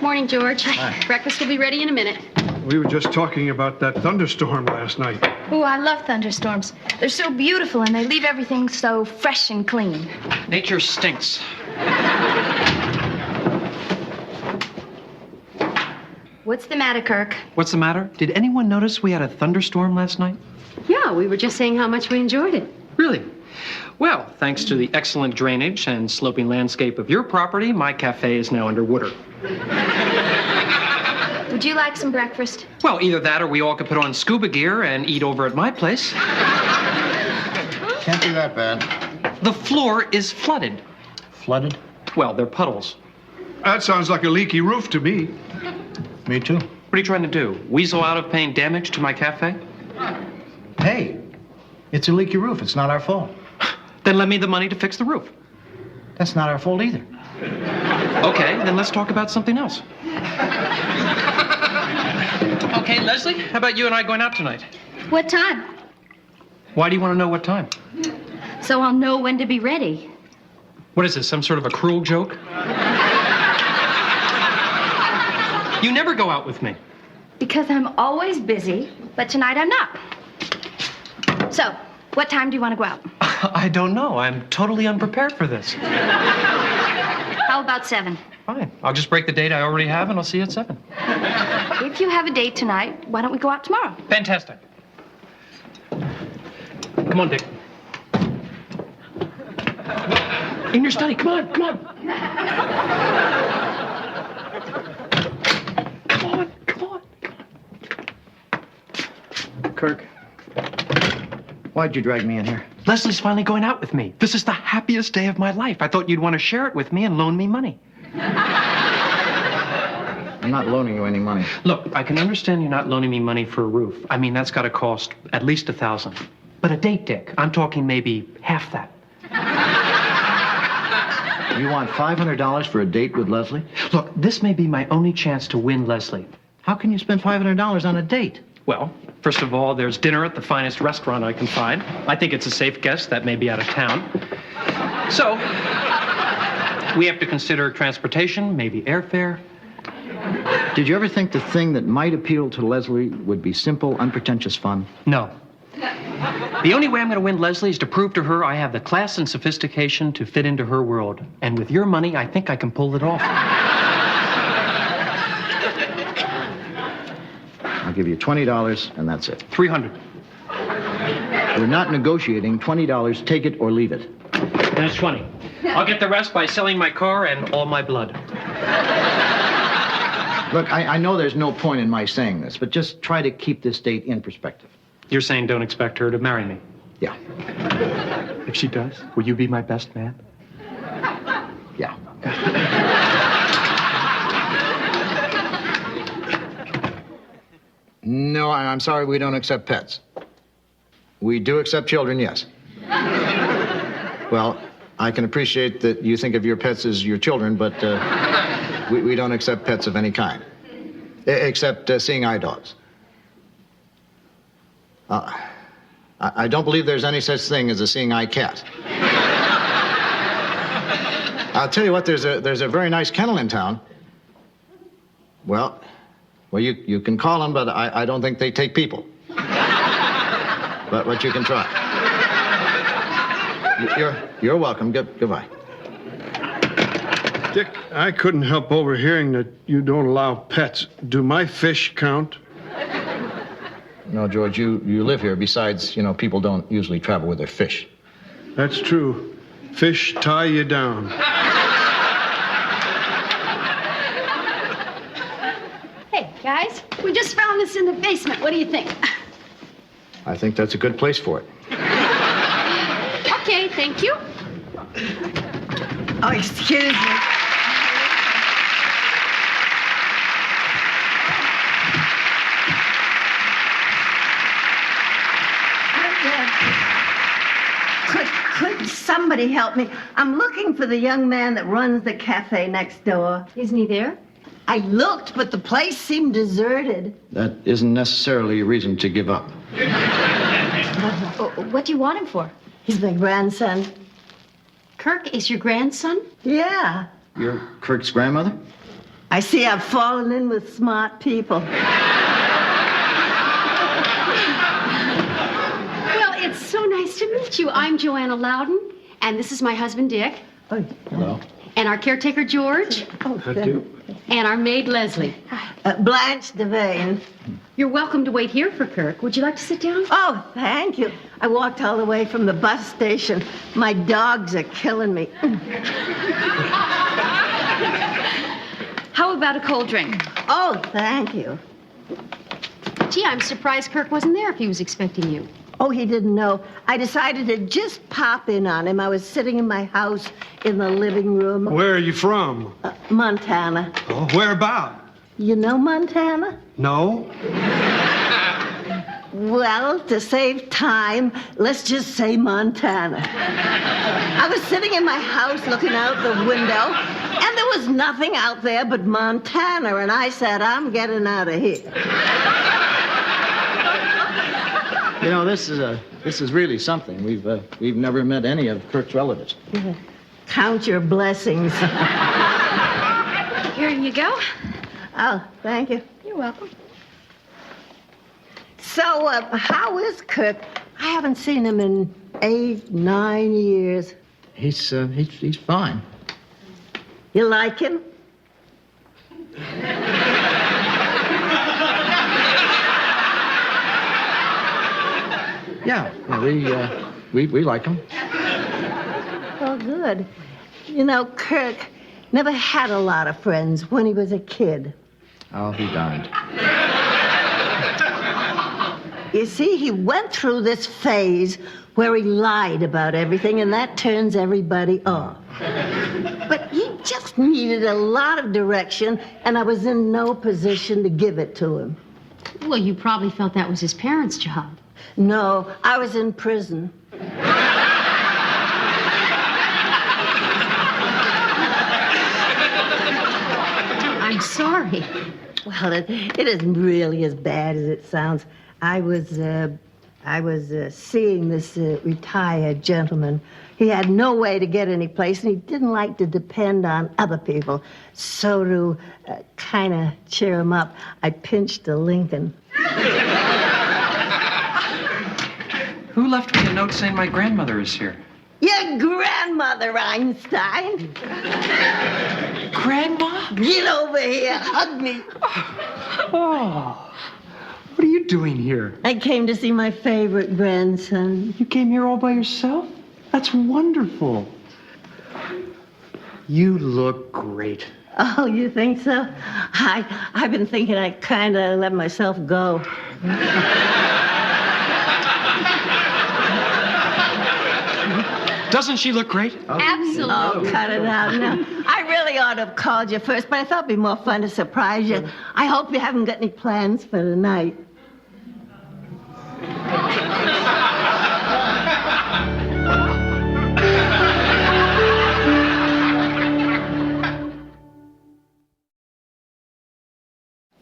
Morning, George. Hi. Breakfast will be ready in a minute. We were just talking about that thunderstorm last night. Oh, I love thunderstorms. They're so beautiful and they leave everything so fresh and clean. Nature stinks. What's the matter, Kirk? What's the matter? Did anyone notice we had a thunderstorm last night? Yeah, we were just saying how much we enjoyed it. Really? Well, thanks to the excellent drainage and sloping landscape of your property, my cafe is now underwater. Would you like some breakfast? Well, either that or we all could put on scuba gear and eat over at my place. Can't be that bad. The floor is flooded. Flooded? Well, they're puddles. That sounds like a leaky roof to me. Me too. What are you trying to do? Weasel out of paying damage to my cafe? Hey, it's a leaky roof. It's not our fault. Then lend me the money to fix the roof. That's not our fault either. Okay, then let's talk about something else. Okay, Leslie, how about you and I going out tonight? What time? Why do you want to know what time? So I'll know when to be ready. What is this, some sort of a cruel joke? You never go out with me. Because I'm always busy, but tonight I'm not. So, what time do you want to go out? I don't know. I'm totally unprepared for this. How about 7? Fine. I'll just break the date I already have and I'll see you at 7. If you have a date tonight, why don't we go out tomorrow? Fantastic. Come on, Dick. In your study. Come on, come on. Come on, come on, come on. Kirk, why'd you drag me in here? Leslie's finally going out with me. This is the happiest day of my life. I thought you'd want to share it with me and loan me money. I'm not loaning you any money. Look, I can understand you're not loaning me money for a roof. I mean, that's got to cost at least $1,000. But a date, Dick, I'm talking maybe half that. You want $500 for a date with Leslie? Look, this may be my only chance to win Leslie. How can you spend $500 on a date? Well, first of all, there's dinner at the finest restaurant I can find. I think it's a safe guess that may be out of town. So, we have to consider transportation, maybe airfare. Did you ever think the thing that might appeal to Leslie would be simple, unpretentious fun? No. The only way I'm going to win Leslie is to prove to her I have the class and sophistication to fit into her world. And with your money, I think I can pull it off. I'll give you $20, and that's it. $300. We're not negotiating. $20, take it or leave it. And it's 20. I'll get the rest by selling my car and all my blood. Look, I know there's no point in my saying this, but just try to keep this date in perspective. You're saying don't expect her to marry me. Yeah. If she does, will you be my best man? Yeah. No, I'm sorry, we don't accept pets. We do accept children, yes. Well, I can appreciate that you think of your pets as your children, but we don't accept pets of any kind, except seeing eye dogs. I don't believe there's any such thing as a seeing eye cat. I'll tell you what, there's a very nice kennel in town. Well, you can call them, but I don't think they take people. But you can try. You're welcome. Goodbye. Dick, I couldn't help overhearing that you don't allow pets. Do my fish count? No, George, you live here. Besides, people don't usually travel with their fish. That's true. Fish tie you down. Hey, guys, we just found this in the basement. What do you think? I think that's a good place for it. Okay, thank you. Oh, excuse me. Could somebody help me? I'm looking for the young man that runs the cafe next door. Isn't he there? I looked, but the place seemed deserted. That isn't necessarily a reason to give up. What do you want him for? He's my grandson. Kirk is your grandson? Yeah. You're Kirk's grandmother? I see I've fallen in with smart people. Well, it's so nice to meet you. I'm Joanna Loudon, and this is my husband, Dick. Oh, Hello. And our caretaker, George. And our maid, Leslie. Blanche Devane. You're welcome to wait here for Kirk. Would you like to sit down? Oh, thank you. I walked all the way from the bus station. My dogs are killing me. How about a cold drink? Oh, thank you. Gee, I'm surprised Kirk wasn't there if he was expecting you. Oh, he didn't know. I decided to just pop in on him. I was sitting in my house in the living room. Where are you from? Montana. Oh, where about? You know Montana? No? Well, to save time, let's just say Montana. I was sitting in my house looking out the window, and there was nothing out there but Montana, and I said, I'm getting out of here. You know, this is really something. We've never met any of Kirk's relatives. Count your blessings. Here you go. Oh, thank you. You're welcome. So, how is Kirk? I haven't seen him in 8, 9 years. He's fine. You like him? Yeah, we like him. Oh, good. You know, Kirk never had a lot of friends when he was a kid. Oh, he died. You see, he went through this phase where he lied about everything, and that turns everybody off. But he just needed a lot of direction, and I was in no position to give it to him. Well, you probably felt that was his parents' job. No, I was in prison. I'm sorry. Well, it isn't really as bad as it sounds. I was seeing this retired gentleman. He had no way to get any place, and he didn't like to depend on other people. So to kind of cheer him up, I pinched a Lincoln. Who left me a note saying my grandmother is here? Your grandmother, Einstein. Grandma? Get over here. Hug me. Oh, what are you doing here? I came to see my favorite grandson. You came here all by yourself? That's wonderful. You look great. Oh, you think so? I've been thinking I kind of let myself go. Doesn't she look great? Absolutely. Oh, cut it out now. I really ought to have called you first, but I thought it'd be more fun to surprise you. I hope you haven't got any plans for tonight.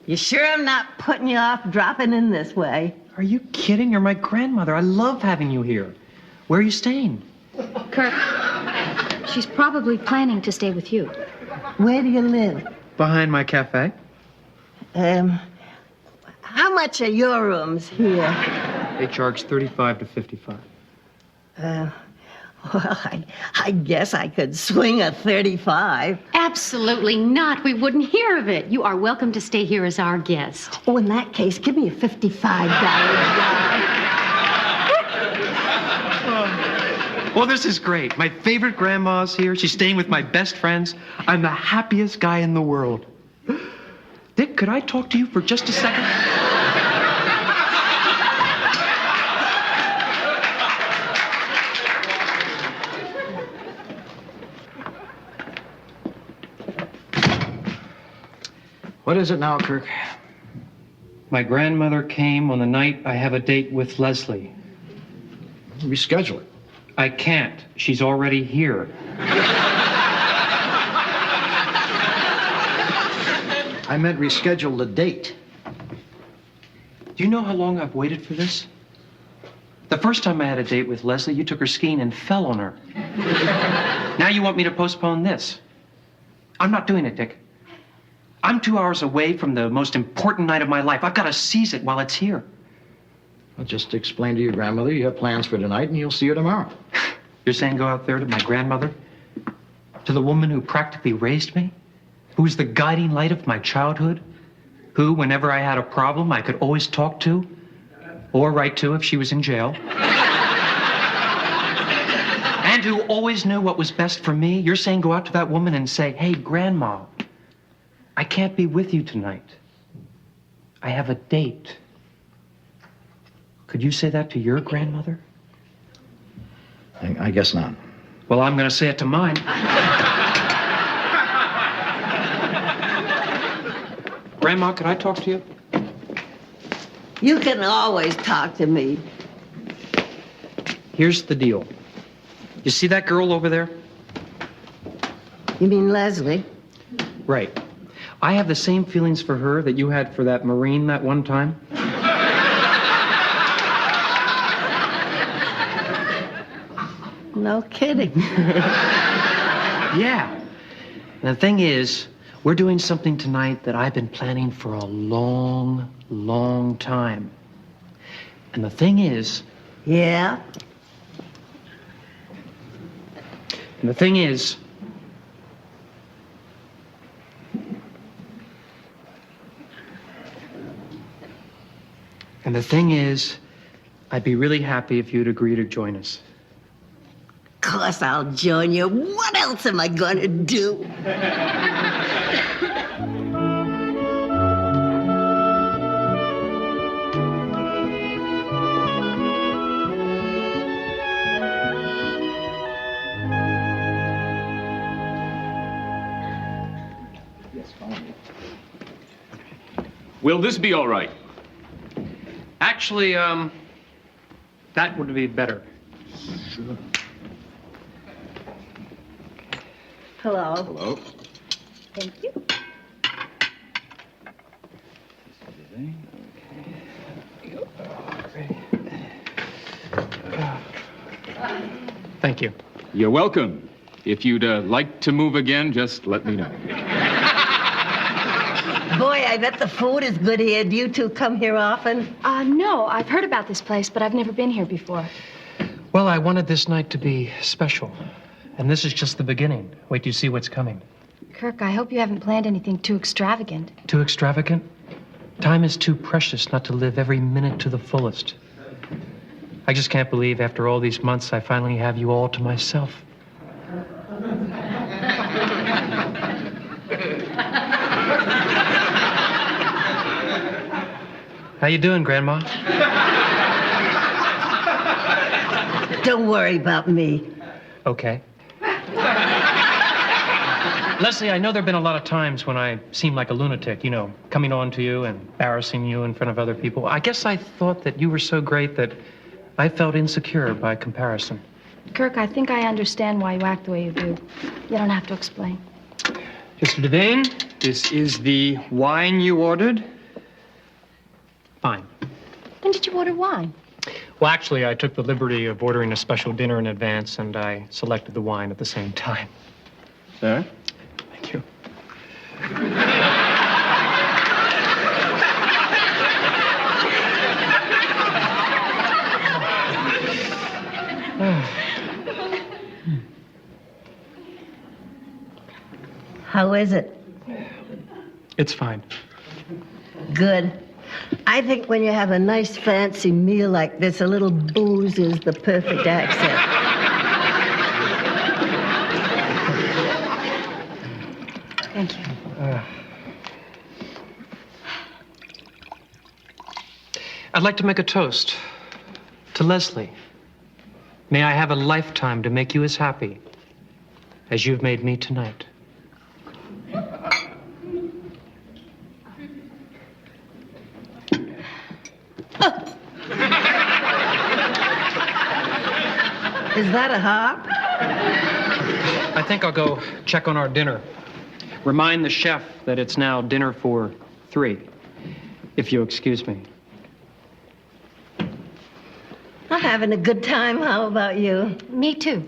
You sure I'm not putting you off dropping in this way? Are you kidding? You're my grandmother. I love having you here. Where are you staying? Kirk, she's probably planning to stay with you. Where do you live? Behind my cafe. How much are your rooms here? They charge $35 to $55. Well, I guess I could swing a 35. Absolutely not. We wouldn't hear of it. You are welcome to stay here as our guest. Oh, in that case, give me a $55. Well, this is great. My favorite grandma's here. She's staying with my best friends. I'm the happiest guy in the world. Dick, could I talk to you for just a second? What is it now, Kirk? My grandmother came on the night I have a date with Leslie. Reschedule it. I can't. She's already here. I meant reschedule the date. Do you know how long I've waited for this? The first time I had a date with Leslie, you took her skiing and fell on her. Now you want me to postpone this. I'm not doing it, Dick. I'm 2 hours away from the most important night of my life. I've got to seize it while it's here. I'll just explain to your grandmother you have plans for tonight and you'll see her tomorrow. You're saying go out there to my grandmother? To the woman who practically raised me? Who was the guiding light of my childhood? Who, whenever I had a problem, I could always talk to or write to if she was in jail? And who always knew what was best for me? You're saying go out to that woman and say, hey, Grandma, I can't be with you tonight. I have a date. Could you say that to your grandmother? I guess not. Well, I'm going to say it to mine. Grandma, could I talk to you? You can always talk to me. Here's the deal. You see that girl over there? You mean Leslie? Right. I have the same feelings for her that you had for that Marine that one time. No kidding. Yeah. And the thing is, we're doing something tonight that I've been planning for a long, long time. And the thing is... Yeah? And the thing is... And the thing is, I'd be really happy if you'd agree to join us. Of course I'll join you. What else am I gonna do? Will this be all right? Actually, that would be better. Hello. Hello? Thank you. Thank you. You're welcome. If you'd like to move again, just let me know. Boy, I bet the food is good here. Do you two come here often? No, I've heard about this place, but I've never been here before. Well, I wanted this night to be special. And this is just the beginning. Wait till you see what's coming. Kirk, I hope you haven't planned anything too extravagant. Too extravagant? Time is too precious not to live every minute to the fullest. I just can't believe after all these months I finally have you all to myself. How you doing, Grandma? Don't worry about me. Okay. Leslie, I know there have been a lot of times when I seemed like a lunatic, you know, coming on to you and embarrassing you in front of other people. I guess I thought that you were so great that I felt insecure by comparison. Kirk, I think I understand why you act the way you do. You don't have to explain. Mr. Devane, this is the wine you ordered. Fine. When did you order wine? Well, actually, I took the liberty of ordering a special dinner in advance, and I selected the wine at the same time. Sir? Thank you. How is it? It's fine. Good. I think when you have a nice fancy meal like this, a little booze is the perfect accent. Thank you. I'd like to make a toast to Leslie. May I have a lifetime to make you as happy as you've made me tonight. Is that a harp? I think I'll go check on our dinner. Remind the chef that it's now dinner for 3, if you'll excuse me. I'm having a good time. How about you? Me too.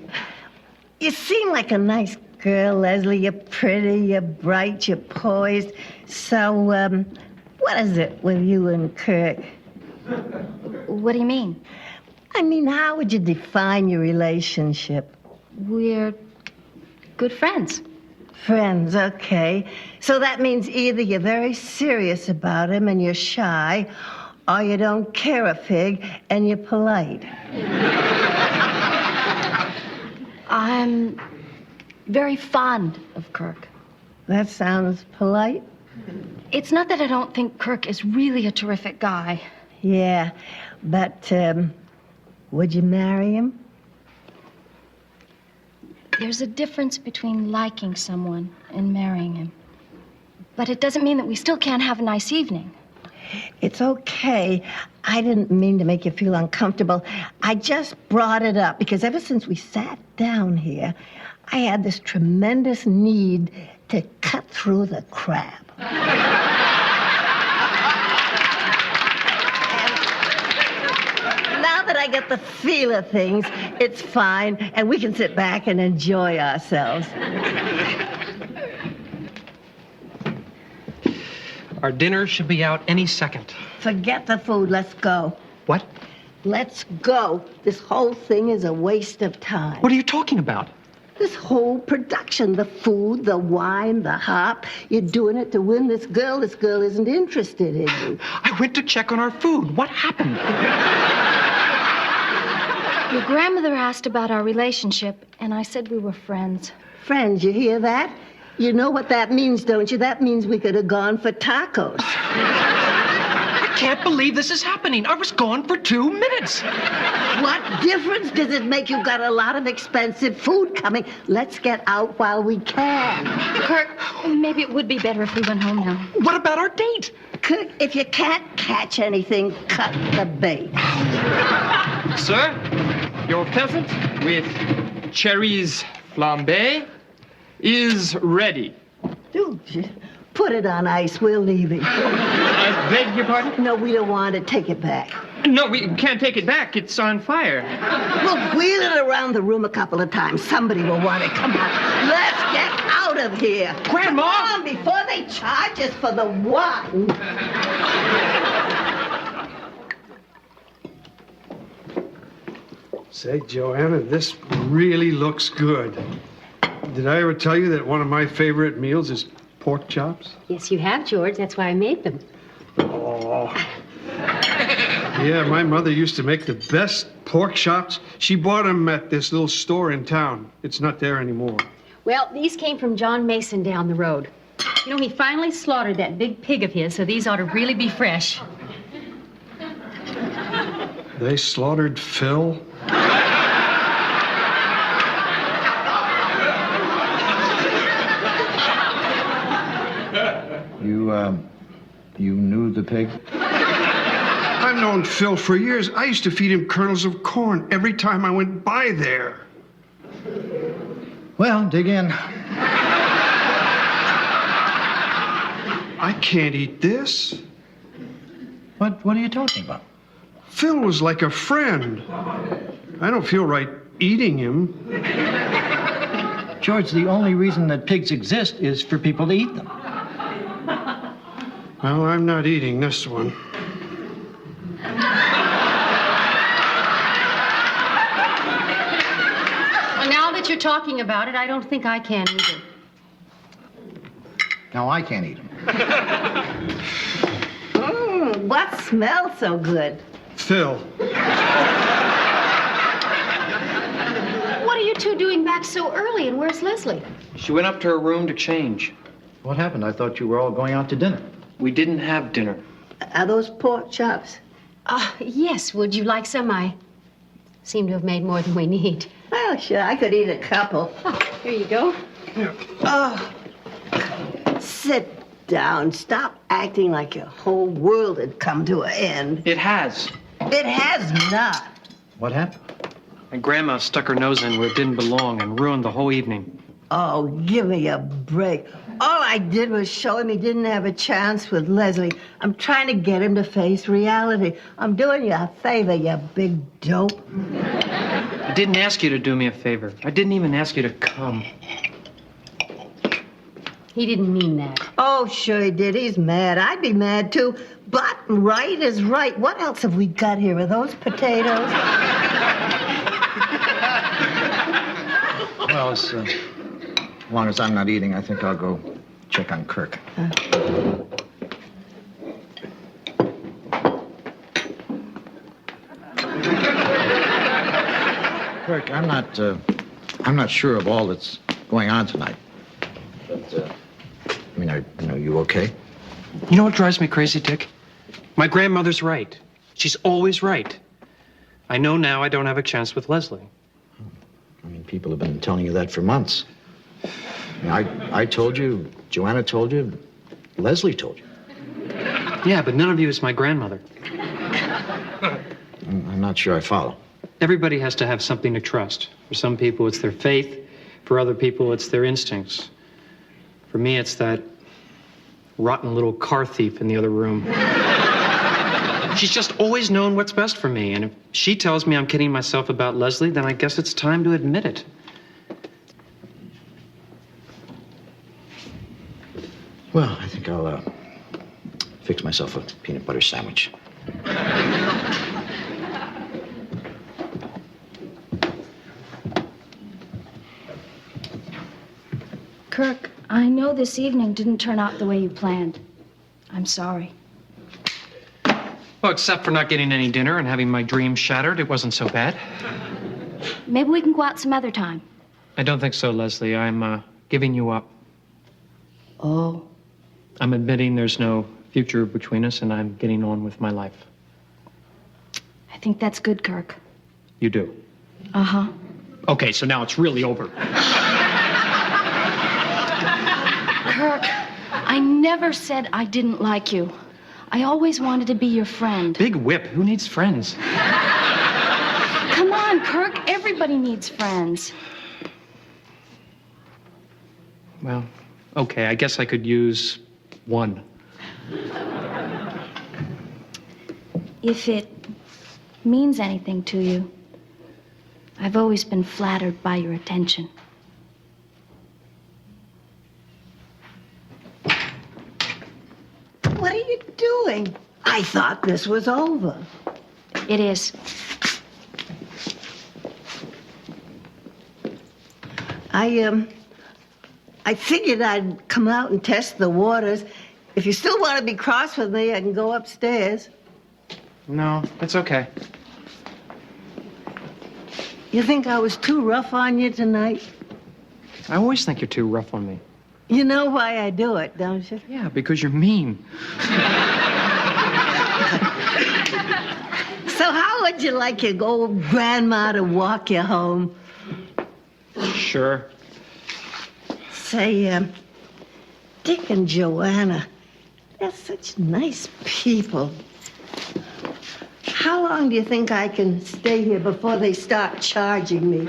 You seem like a nice girl, Leslie. You're pretty, you're bright, you're poised. So, what is it with you and Kirk? What do you mean? I mean, how would you define your relationship? We're good friends. Friends, okay. So that means either you're very serious about him and you're shy, or you don't care a fig and you're polite. I'm very fond of Kirk. That sounds polite. It's not that I don't think Kirk is really a terrific guy. Yeah, but, would you marry him? There's a difference between liking someone and marrying him. But it doesn't mean that we still can't have a nice evening. It's okay. I didn't mean to make you feel uncomfortable. I just brought it up because ever since we sat down here, I had this tremendous need to cut through the crap. Now that I get the feel of things, it's fine, and we can sit back and enjoy ourselves. Our dinner should be out any second. Forget the food. Let's go. What? Let's go. This whole thing is a waste of time. What are you talking about? This whole production, the food, the wine, the hop, you're doing it to win this girl. This girl isn't interested in you. I went to check on our food. What happened? Your grandmother asked about our relationship, and I said we were friends. Friends, you hear that? You know what that means, don't you? That means we could have gone for tacos. I can't believe this is happening. I was gone for 2 minutes. What difference does it make? You've got a lot of expensive food coming. Let's get out while we can. Kirk, maybe it would be better if we went home now. What about our date? Kirk, if you can't catch anything, cut the bait. Sir, your pheasant with cherries flambé is ready. Dude, put it on ice. We're leaving. I beg your pardon? No, we don't want to take it back. No, we can't take it back. It's on fire. We'll wheel it around the room a couple of times. Somebody will want it. Come on. Let's get out of here. Grandma! Come on, before they charge us for the wine. Say, Joanna, this really looks good. Did I ever tell you that one of my favorite meals is pork chops? Yes, you have, George. That's why I made them. Oh. Yeah, my mother used to make the best pork chops. She bought them at this little store in town. It's not there anymore. Well, these came from John Mason down the road. You know, he finally slaughtered that big pig of his, so these ought to really be fresh. They slaughtered Phil? You knew the pig? I've known Phil for years. I used to feed him kernels of corn every time I went by there. Well, dig in. I can't eat this. What are you talking about? Phil was like a friend. I don't feel right eating him. George, the only reason that pigs exist is for people to eat them. Well, I'm not eating this one. Well, now that you're talking about it, I don't think I can either. Now I can't eat them. What smells so good? Phil. What are you two doing back so early, and where's Leslie? She went up to her room to change. What happened? I thought you were all going out to dinner. We didn't have dinner. Are those pork chops? Yes. Would you like some? I seem to have made more than we need. Well, sure, I could eat a couple. Here you go. Oh, sit down. Stop acting like your whole world had come to an end. It has. It has not. What happened? My grandma stuck her nose in where it didn't belong and ruined the whole evening. Oh, give me a break. All I did was show him he didn't have a chance with Leslie. I'm trying to get him to face reality. I'm doing you a favor, you big dope. I didn't ask you to do me a favor. I didn't even ask you to come. He didn't mean that. Oh, sure he did. He's mad. I'd be mad, too. But right is right. What else have we got here? Are those potatoes? Well, as long as I'm not eating, I think I'll go check on Kirk. Kirk, I'm not sure of all that's going on tonight. But, are you okay? You know what drives me crazy, Dick? My grandmother's right. She's always right. I know now I don't have a chance with Leslie. People have been telling you that for months. I told you, Joanna told you, Leslie told you. Yeah, but none of you is my grandmother. I'm not sure I follow. Everybody has to have something to trust. For some people, it's their faith. For other people, it's their instincts. For me, it's that rotten little car thief in the other room. She's just always known what's best for me. And if she tells me I'm kidding myself about Leslie, then I guess it's time to admit it. Well, I think I'll fix myself a peanut butter sandwich. Kirk, I know this evening didn't turn out the way you planned. I'm sorry. Well, except for not getting any dinner and having my dreams shattered, it wasn't so bad. Maybe we can go out some other time. I don't think so, Leslie. I'm giving you up. Oh. I'm admitting there's no future between us, and I'm getting on with my life. I think that's good, Kirk. You do? Uh-huh. Okay, so now it's really over. Kirk, I never said I didn't like you. I always wanted to be your friend. Big whip. Who needs friends? Come on, Kirk. Everybody needs friends. Well, okay, I guess I could use one. If it means anything to you, I've always been flattered by your attention. What are you doing? I thought this was over. It is. I figured I'd come out and test the waters. If you still want to be cross with me, I can go upstairs. No, it's okay. You think I was too rough on you tonight? I always think you're too rough on me. You know why I do it, don't you? Yeah, because you're mean. So how would you like your old grandma to walk you home? Sure. Say, Dick and Joanna, they're such nice people. How long do you think I can stay here before they start charging me?